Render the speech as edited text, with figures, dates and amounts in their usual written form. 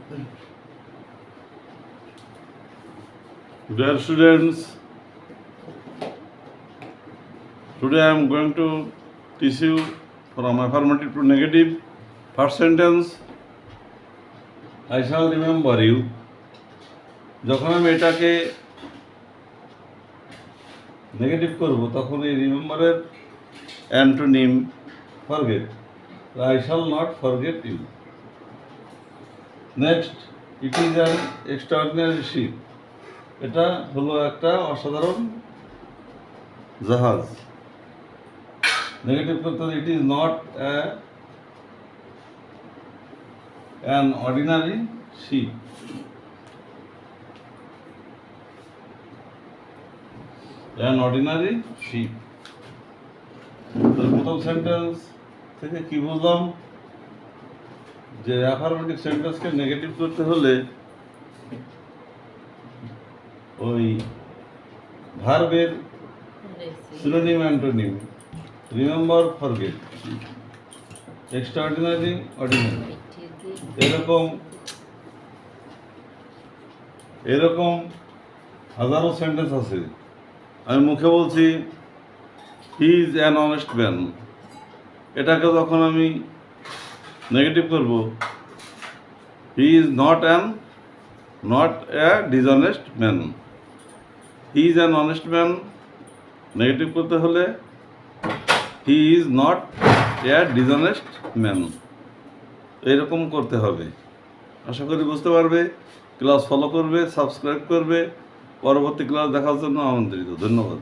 Dear students, today I am going to teach you from affirmative to negative. First sentence, I shall remember you. যখন আমি এটাকে negative করব তখন এই রিমেম্বারের antonym forget. I shall not forget you. Next, it is an extraordinary ship. এটা হলো একটা অসাধারণ জাহাজ। নেগেটিভ করতে it is not an ordinary ship. An ordinary ship. প্রথম সেন্টেন্স থেকে কি বুঝলাম যে অ্যাফার্মেটিভ সেন্টেন্সকে নেগেটিভ করতে হলে ওই ভার্বের synonym antonym remember forget extraordinary ordinary এরকম হাজারো সেন্টেন্স আছে। আমি মুখে বলছি he is an honest man, এটাকে যখন আমি নেগেটিভ করব he is not a dishonest man. He is an honest man negative করতে হলে he is not a dishonest man, এরকম করতে হবে। আশা করি বুঝতে পারবে। ক্লাস ফলো করবে, সাবস্ক্রাইব করবে, পরবর্তী ক্লাস দেখার জন্য আমন্ত্রিত। ধন্যবাদ।